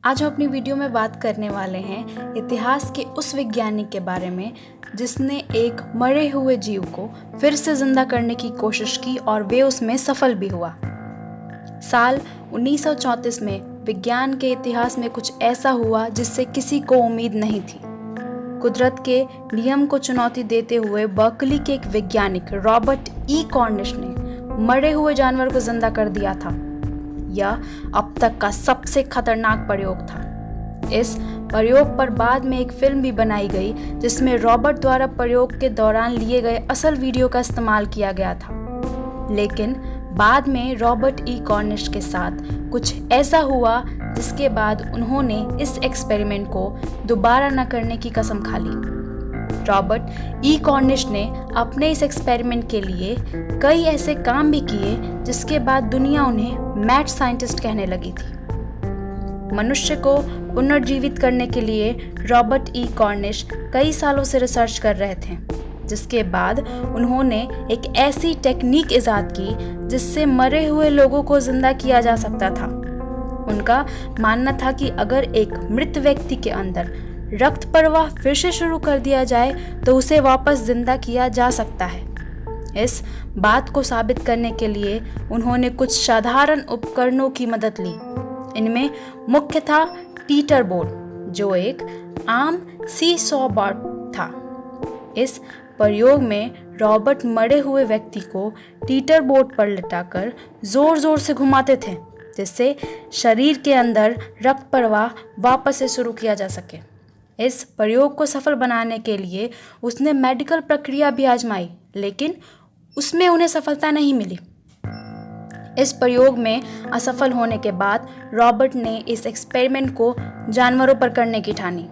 आज हम अपनी वीडियो में बात करने वाले हैं इतिहास के उस वैज्ञानिक के बारे में जिसने एक मरे हुए जीव को फिर से जिंदा करने की कोशिश की और वे उसमें सफल भी हुआ। साल 1934 में विज्ञान के इतिहास में कुछ ऐसा हुआ जिससे किसी को उम्मीद नहीं थी। कुदरत के नियम को चुनौती देते हुए बर्कली के एक वैज्ञानिक रॉबर्ट ई कॉर्निश ने मरे हुए जानवर को जिंदा कर दिया था। यह अब तक का सबसे खतरनाक प्रयोग था। इस प्रयोग पर बाद में एक फिल्म भी बनाई गई जिसमें रॉबर्ट द्वारा प्रयोग के दौरान लिए गए असल वीडियो का इस्तेमाल किया गया था। लेकिन बाद में रॉबर्ट ई कॉर्निश के साथ कुछ ऐसा हुआ जिसके बाद उन्होंने इस एक्सपेरिमेंट को दोबारा न करने की कसम खा ली। रॉबर्ट ई कॉर्निश ने अपने इस एक्सपेरिमेंट के लिए कई ऐसे काम भी किए जिसके बाद दुनिया उन्हें मैड साइंटिस्ट कहने लगी थी। मनुष्य को पुनर्जीवित करने के लिए रॉबर्ट ई कॉर्निश कई सालों से रिसर्च कर रहे थे, जिसके बाद उन्होंने एक ऐसी टेक्निक इजाद की जिससे मरे हुए लोगों को जिंदा किया जा सकता था। उनका मानना था कि अगर एक मृत व्यक्ति के अंदर रक्त प्रवाह फिर से शुरू कर दिया जाए तो उसे वापस जिंदा किया जा सकता है। इस बात को साबित करने के लिए उन्होंने कुछ साधारण उपकरणों की मदद ली। इनमें मुख्य था टीटर बोर्ड, जो एक आम सी-सॉ बोर्ड था। इस प्रयोग में रॉबर्ट मरे हुए व्यक्ति को टीटर बोर्ड पर लिटाकर जोर जोर से घुमाते थे, जिससे शरीर के अंदर रक्त प्रवाह वापस से शुरू किया जा सके। इस प्रयोग को सफल बनाने के लिए उसने मेडिकल प्रक्रिया भी आजमाई, लेकिन उसमें उन्हें सफलता नहीं मिली। इस प्रयोग में असफल होने के बाद रॉबर्ट ने इस एक्सपेरिमेंट को जानवरों पर करने की ठानी।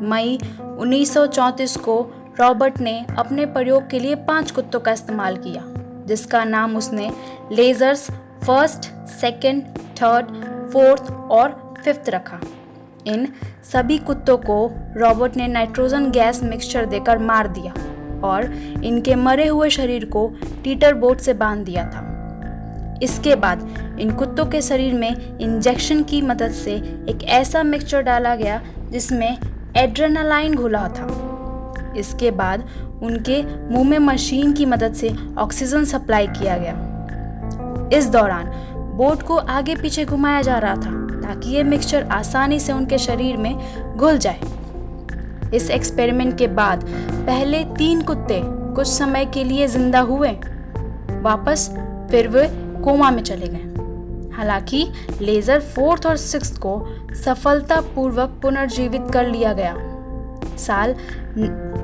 मई 1934 को रॉबर्ट ने अपने प्रयोग के लिए 5 कुत्तों का इस्तेमाल किया, जिसका नाम उसने ledgers first, second, third, fourth और फिफ्थ रखा। इन सभी कुत्तों को रॉबर्ट ने नाइट्रोजन गैस मिक्सचर देकर मार दिया और इनके मरे हुए शरीर को टीटर बोर्ड से बांध दिया था। इसके बाद इन कुत्तों के शरीर में इंजेक्शन की मदद से एक ऐसा मिक्सचर डाला गया जिसमें एड्रेनालाइन घुला था। इसके बाद उनके मुंह में मशीन की मदद से ऑक्सीजन सप्लाई किया गया। इस दौरान बोर्ड को आगे पीछे घुमाया जा रहा था ताकि ये मिक्सचर आसानी से उनके शरीर में घुल जाए। इस एक्सपेरिमेंट के बाद पहले 3 कुत्ते कुछ समय के लिए जिंदा हुए, वापस फिर वे कोमा में चले गए। हालांकि लेजर 4th और 6th को सफलतापूर्वक पुनर्जीवित कर लिया गया। साल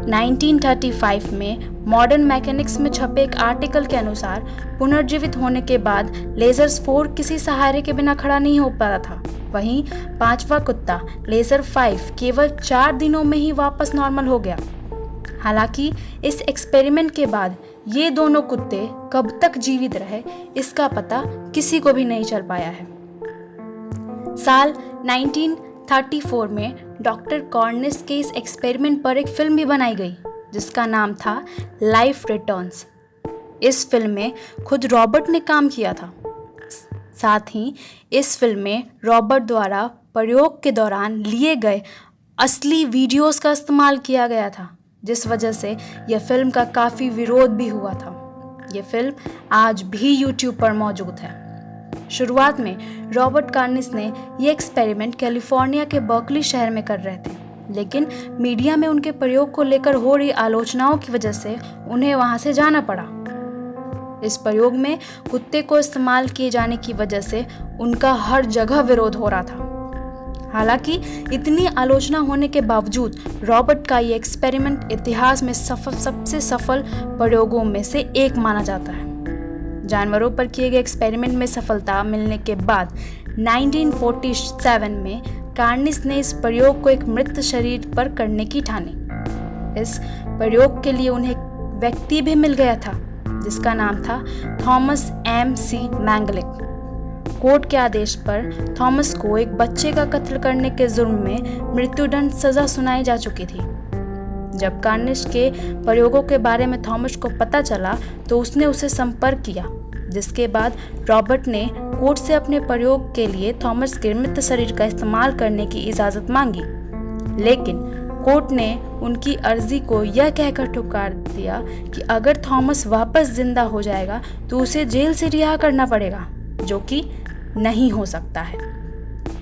1935 में मॉडर्न मैकेनिक्स में छपे एक आर्टिकल के अनुसार पुनर्जीवित होने के बाद लेजर 4 किसी सहारे के बिना खड़ा नहीं हो पाता था। वहीं 5वां कुत्ता लेजर 5 केवल 4 दिनों में ही वापस नॉर्मल हो गया। हालांकि इस एक्सपेरिमेंट के बाद ये दोनों कुत्ते कब तक जीवित रहे इसका पता किसी को भी नहीं चल पाया है। साल 1934 में डॉक्टर कॉर्निश के इस एक्सपेरिमेंट पर एक फिल्म भी बनाई गई जिसका नाम था लाइफ रिटर्न्स। इस फिल्म में खुद रॉबर्ट ने काम किया था। साथ ही इस फिल्म में रॉबर्ट द्वारा प्रयोग के दौरान लिए गए असली वीडियोस का इस्तेमाल किया गया था, जिस वजह से यह फिल्म का काफ़ी विरोध भी हुआ था। यह फिल्म आज भी YouTube पर मौजूद है। शुरुआत में रॉबर्ट कॉर्निश ने यह एक्सपेरिमेंट कैलिफोर्निया के बर्कली शहर में कर रहे थे, लेकिन मीडिया में उनके प्रयोग को लेकर हो रही आलोचनाओं की वजह से उन्हें वहां से जाना पड़ा। इस प्रयोग में कुत्ते को इस्तेमाल किए जाने की वजह से उनका हर जगह विरोध हो रहा था। हालांकि इतनी आलोचना होने के बावजूद रॉबर्ट का ये एक्सपेरिमेंट इतिहास में सबसे सफल प्रयोगों में से एक माना जाता है। जानवरों पर किए गए एक्सपेरिमेंट में सफलता मिलने के बाद 1947 में कॉर्निश ने इस प्रयोग को एक मृत शरीर पर करने की ठानी। इस प्रयोग के लिए उन्हें एक व्यक्ति भी मिल गया था जिसका नाम था थॉमस M.C. मैंगलिक। कोर्ट के आदेश पर थॉमस को एक बच्चे का कत्ल करने के जुर्म में मृत्युदंड सजा सुनाई जा चुकी थी। जब कॉर्निश के प्रयोगों के बारे में थॉमस को पता चला तो उसने उसे संपर्क किया। जिसके बाद रॉबर्ट ने कोर्ट से अपने प्रयोग के लिए थॉमस के मृत शरीर का इस्तेमाल करने की इजाज़त मांगी, लेकिन कोर्ट ने उनकी अर्जी को यह कहकर ठुकरा दिया कि अगर थॉमस वापस जिंदा हो जाएगा तो उसे जेल से रिहा करना पड़ेगा, जो कि नहीं हो सकता है।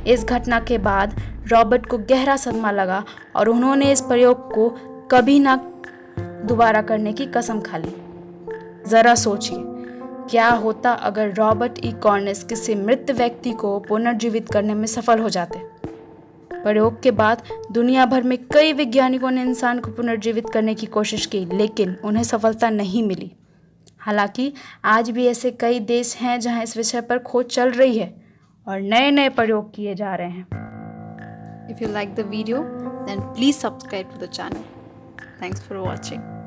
इस घटना के बाद रॉबर्ट को गहरा सदमा लगा और उन्होंने इस प्रयोग को कभी ना दोबारा करने की कसम खा ली। ज़रा सोचिए, क्या होता अगर रॉबर्ट ई कॉर्निस किसी मृत व्यक्ति को पुनर्जीवित करने में सफल हो जाते। प्रयोग के बाद दुनिया भर में कई वैज्ञानिकों ने इंसान को पुनर्जीवित करने की कोशिश की, लेकिन उन्हें सफलता नहीं मिली। हालांकि आज भी ऐसे कई देश हैं जहां इस विषय पर खोज चल रही है और नए नए प्रयोग किए जा रहे हैं। If you like the video, then please subscribe to the channel. Thanks for watching.